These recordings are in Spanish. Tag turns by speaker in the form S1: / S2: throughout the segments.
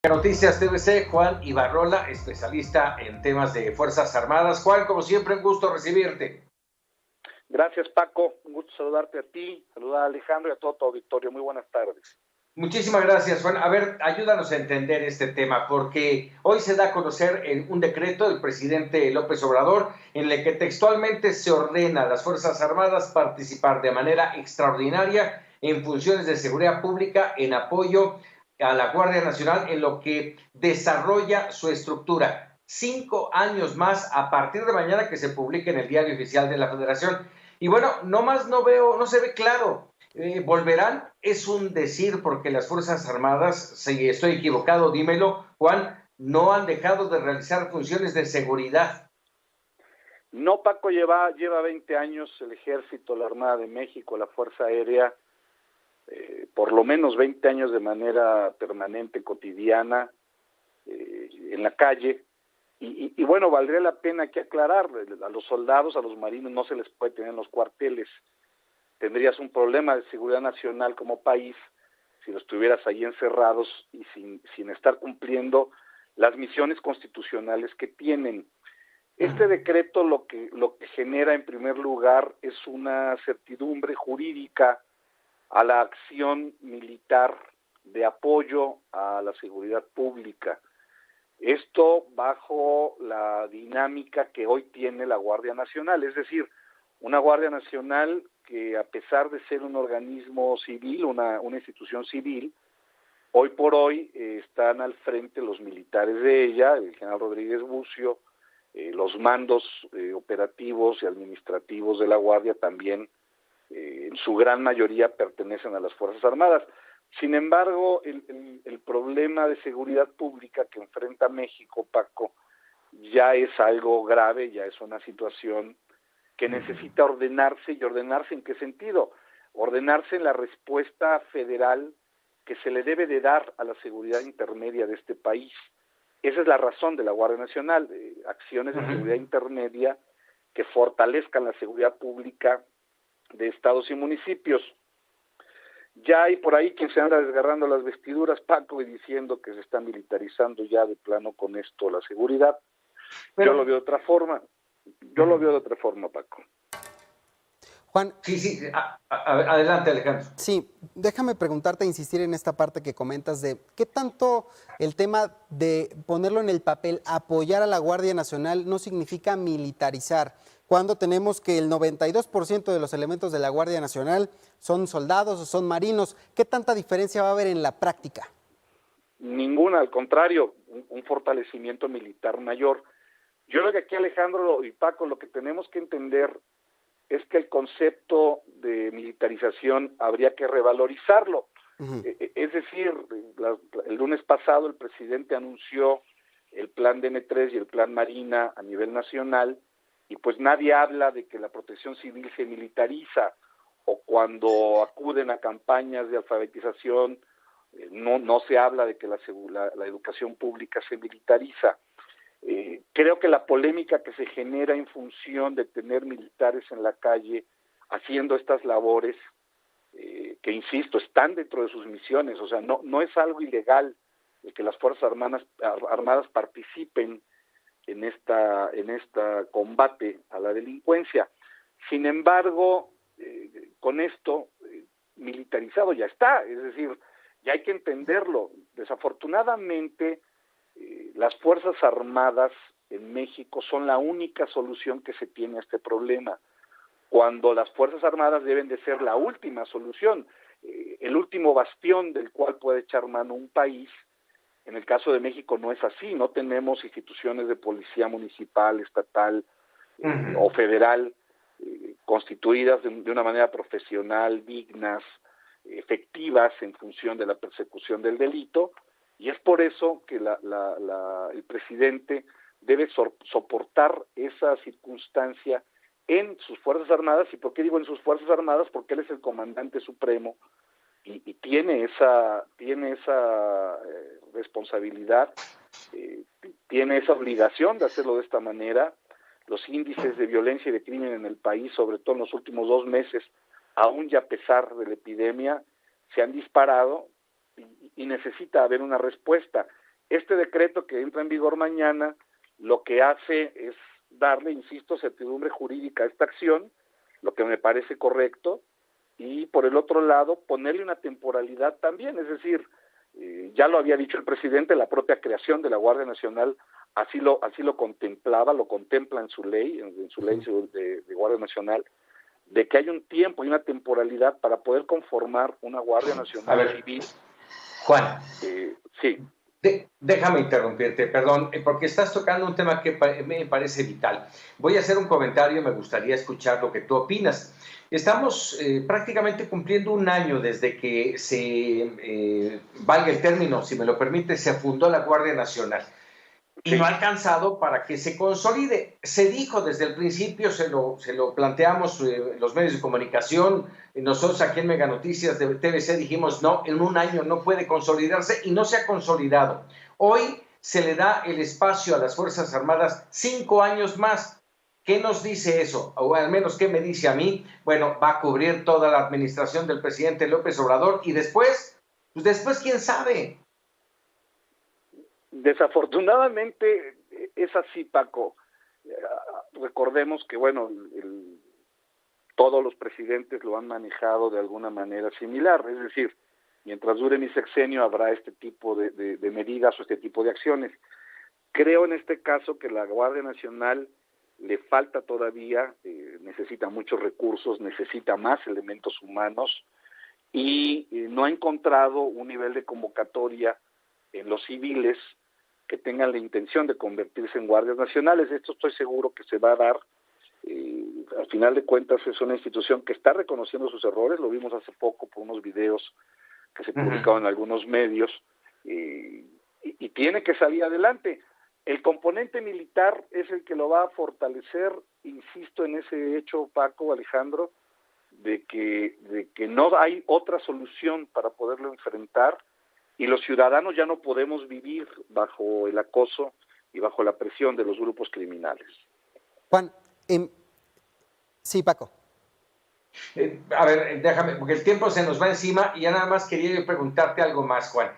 S1: Noticias TVC, Juan Ibarrola, especialista en temas de Fuerzas Armadas. Juan, como siempre, un gusto recibirte.
S2: Gracias, Paco. Un gusto saludarte a ti, saludar a Alejandro y a todo tu auditorio. Muy buenas tardes.
S1: Muchísimas gracias, Juan. A ver, ayúdanos a entender este tema, porque hoy se da a conocer un decreto del presidente López Obrador en el que textualmente se ordena a las Fuerzas Armadas participar de manera extraordinaria en funciones de seguridad pública en apoyo a la Guardia Nacional en lo que desarrolla su estructura. 5 años más a partir de mañana que se publique en el Diario Oficial de la Federación. Y bueno, no se ve claro. ¿Volverán? Es un decir porque las Fuerzas Armadas, si estoy equivocado, dímelo, Juan, no han dejado de realizar funciones de seguridad.
S2: No, Paco, lleva 20 años el Ejército, la Armada de México, la Fuerza Aérea, por lo menos 20 años de manera permanente, cotidiana, en la calle. Y bueno, valdría la pena que aclarar, a los soldados, a los marinos no se les puede tener en los cuarteles. Tendrías un problema de seguridad nacional como país si los tuvieras ahí encerrados y sin estar cumpliendo las misiones constitucionales que tienen. Este decreto lo que genera en primer lugar es una certidumbre jurídica a la acción militar de apoyo a la seguridad pública. Esto bajo la dinámica que hoy tiene la Guardia Nacional, es decir, una Guardia Nacional que a pesar de ser un organismo civil, una institución civil, hoy por hoy están al frente los militares de ella, el general Rodríguez Bucio, los mandos operativos y administrativos de la Guardia también, en su gran mayoría pertenecen a las Fuerzas Armadas. Sin embargo, el problema de seguridad pública que enfrenta México, Paco, ya es algo grave, ya es una situación que necesita ordenarse. ¿Y ordenarse en qué sentido? Ordenarse en la respuesta federal que se le debe de dar a la seguridad intermedia de este país. Esa es la razón de la Guardia Nacional, acciones de seguridad intermedia que fortalezcan la seguridad pública de estados y municipios. Ya hay por ahí quien se anda desgarrando las vestiduras, Paco, y diciendo que se está militarizando ya de plano con esto la seguridad. Yo lo veo de otra forma. Paco.
S1: Juan. Sí, adelante, Alejandro.
S3: Sí, déjame preguntarte, insistir en esta parte que comentas de qué tanto el tema de ponerlo en el papel, apoyar a la Guardia Nacional, no significa militarizar, cuando tenemos que el 92% de los elementos de la Guardia Nacional son soldados o son marinos. ¿Qué tanta diferencia va a haber en la práctica?
S2: Ninguna, al contrario, un fortalecimiento militar mayor. Yo creo que aquí, Alejandro y Paco, lo que tenemos que entender es que el concepto de militarización habría que revalorizarlo. Es decir, el lunes pasado el presidente anunció el plan DN3 y el plan Marina a nivel nacional, y pues nadie habla de que la protección civil se militariza, o cuando acuden a campañas de alfabetización, no se habla de que la educación pública se militariza. Creo que la polémica que se genera en función de tener militares en la calle haciendo estas labores, que insisto, están dentro de sus misiones, o sea, no es algo ilegal el que las Fuerzas Armadas participen en esta combate a la delincuencia. Sin embargo, con esto militarizado ya está, es decir, ya hay que entenderlo. Desafortunadamente, las Fuerzas Armadas en México son la única solución que se tiene a este problema, cuando las Fuerzas Armadas deben de ser la última solución, el último bastión del cual puede echar mano un país. En el caso de México no es así, no tenemos instituciones de policía municipal, estatal o federal constituidas de una manera profesional, dignas, efectivas en función de la persecución del delito, y es por eso que el presidente debe soportar esa circunstancia en sus Fuerzas Armadas. ¿Y por qué digo en sus Fuerzas Armadas? Porque él es el comandante supremo y tiene esa responsabilidad, tiene esa obligación de hacerlo de esta manera. Los índices de violencia y de crimen en el país, sobre todo en los últimos 2 meses, aún ya a pesar de la epidemia, se han disparado y necesita haber una respuesta. Este decreto que entra en vigor mañana lo que hace es darle, insisto, certidumbre jurídica a esta acción, lo que me parece correcto, y por el otro lado ponerle una temporalidad también, es decir, ya lo había dicho el presidente, la propia creación de la Guardia Nacional así lo contemplaba, lo contempla en su ley de Guardia Nacional, de que hay un tiempo y una temporalidad para poder conformar una Guardia Nacional civil.
S1: Juan,
S2: sí.
S1: Déjame interrumpirte, perdón, porque estás tocando un tema que me parece vital. Voy a hacer un comentario y me gustaría escuchar lo que tú opinas. Estamos prácticamente cumpliendo un año desde que valga el término, si me lo permite, se fundó la Guardia Nacional. Y no ha alcanzado para que se consolide. Se dijo desde el principio, se lo planteamos los medios de comunicación, nosotros aquí en Mega Noticias de TVC dijimos, no, en un año no puede consolidarse y no se ha consolidado. Hoy se le da el espacio a las Fuerzas Armadas 5 años más. ¿Qué nos dice eso? O al menos, ¿qué me dice a mí? Bueno, va a cubrir toda la administración del presidente López Obrador y después, pues después, ¿quién sabe?
S2: Desafortunadamente es así, Paco. Recordemos que, bueno, todos los presidentes lo han manejado de alguna manera similar, es decir, mientras dure mi sexenio habrá este tipo de medidas o este tipo de acciones. Creo en este caso que la Guardia Nacional le falta todavía, necesita muchos recursos, necesita más elementos humanos y no ha encontrado un nivel de convocatoria en los civiles que tengan la intención de convertirse en guardias nacionales. Esto estoy seguro que se va a dar. Al final de cuentas es una institución que está reconociendo sus errores, lo vimos hace poco por unos videos que se publicaron en algunos medios, y tiene que salir adelante. El componente militar es el que lo va a fortalecer, insisto en ese hecho, Paco, Alejandro, de que no hay otra solución para poderlo enfrentar, y los ciudadanos ya no podemos vivir bajo el acoso y bajo la presión de los grupos criminales.
S3: Juan, sí, Paco.
S1: A ver, déjame, porque el tiempo se nos va encima y ya nada más quería yo preguntarte algo más, Juan.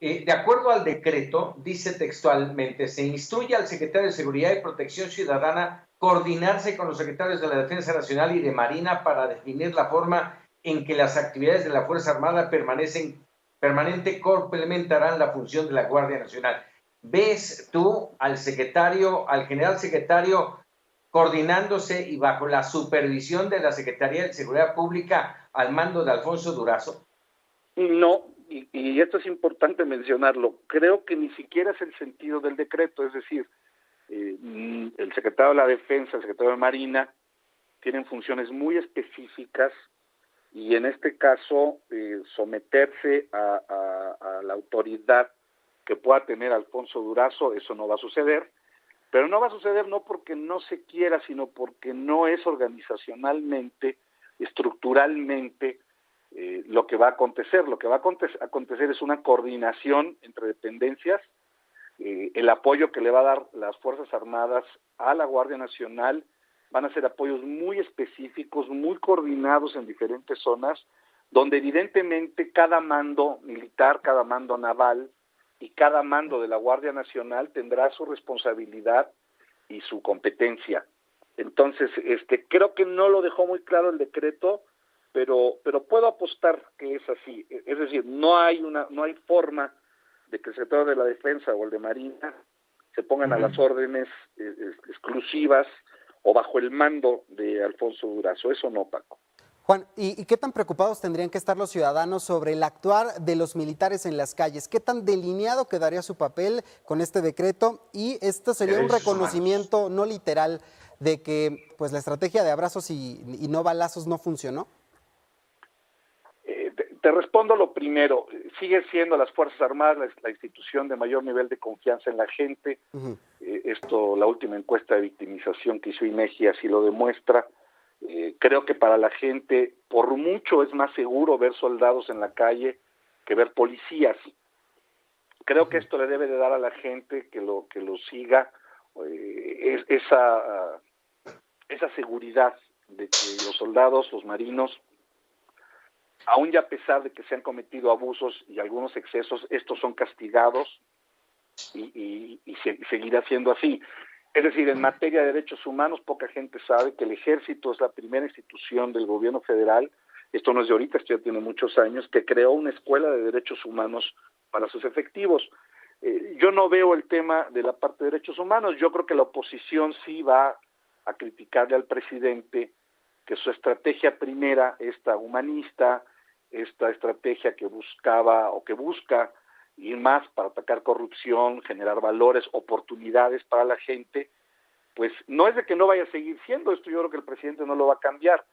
S1: De acuerdo al decreto, dice textualmente, se instruye al secretario de Seguridad y Protección Ciudadana coordinarse con los secretarios de la Defensa Nacional y de Marina para definir la forma en que las actividades de la Fuerza Armada permanente complementarán la función de la Guardia Nacional. ¿Ves tú al general secretario coordinándose y bajo la supervisión de la Secretaría de Seguridad Pública al mando de Alfonso Durazo?
S2: No, y esto es importante mencionarlo, creo que ni siquiera es el sentido del decreto, es decir, el secretario de la Defensa, el secretario de Marina, tienen funciones muy específicas y en este caso someterse a la autoridad que pueda tener Alfonso Durazo, eso no va a suceder, pero no va a suceder no porque no se quiera, sino porque no es organizacionalmente, estructuralmente lo que va a acontecer. Lo que va a acontecer es una coordinación entre dependencias, el apoyo que le va a dar las Fuerzas Armadas a la Guardia Nacional van a ser apoyos muy específicos, muy coordinados en diferentes zonas, donde evidentemente cada mando militar, cada mando naval y cada mando de la Guardia Nacional tendrá su responsabilidad y su competencia. Entonces, creo que no lo dejó muy claro el decreto, pero puedo apostar que es así. Es decir, no hay forma de que el secretario de la Defensa o el de Marina se pongan a las órdenes exclusivas o bajo el mando de Alfonso Durazo. Eso no, Paco.
S3: Juan, ¿y qué tan preocupados tendrían que estar los ciudadanos sobre el actuar de los militares en las calles? ¿Qué tan delineado quedaría su papel con este decreto? Y esto sería un reconocimiento no literal de que pues la estrategia de abrazos y no balazos no funcionó.
S2: Te respondo lo primero. Sigue siendo las Fuerzas Armadas la institución de mayor nivel de confianza en la gente. La última encuesta de victimización que hizo INEGI así lo demuestra. Creo que para la gente, por mucho es más seguro ver soldados en la calle que ver policías. Creo que esto le debe de dar a la gente que lo siga esa seguridad de que los soldados, los marinos, aún ya a pesar de que se han cometido abusos y algunos excesos, estos son castigados y seguirá siendo así. Es decir, en materia de derechos humanos, poca gente sabe que el Ejército es la primera institución del gobierno federal, esto no es de ahorita, esto ya tiene muchos años, que creó una escuela de derechos humanos para sus efectivos. Yo no veo el tema de la parte de derechos humanos, yo creo que la oposición sí va a criticarle al presidente que su estrategia primera, esta humanista, esta estrategia que buscaba o que busca ir más para atacar corrupción, generar valores, oportunidades para la gente, pues no es de que no vaya a seguir siendo esto, yo creo que el presidente no lo va a cambiar.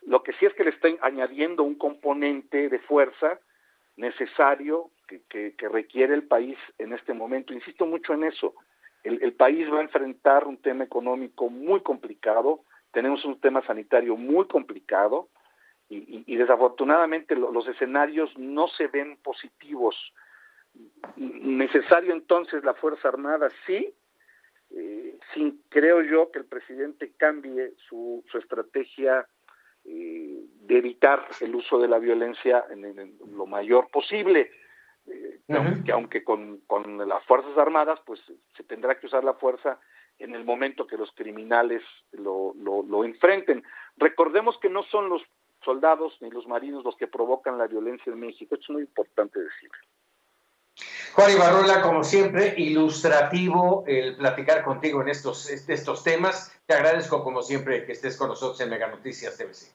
S2: Lo que sí es que le está añadiendo un componente de fuerza necesario que requiere el país en este momento. Insisto mucho en eso. El país va a enfrentar un tema económico muy complicado, tenemos un tema sanitario muy complicado y desafortunadamente los escenarios no se ven positivos. Necesario entonces la Fuerza Armada, sí, sin creo yo que el presidente cambie su estrategia de evitar el uso de la violencia en lo mayor posible, aunque con las Fuerzas Armadas pues se tendrá que usar la fuerza en el momento que los criminales lo enfrenten. Recordemos que no son los soldados ni los marinos los que provocan la violencia en México, esto es muy importante decirlo.
S1: Juan Ibarrola, como siempre, ilustrativo el platicar contigo en estos temas. Te agradezco, como siempre, que estés con nosotros en Mega Noticias TVC.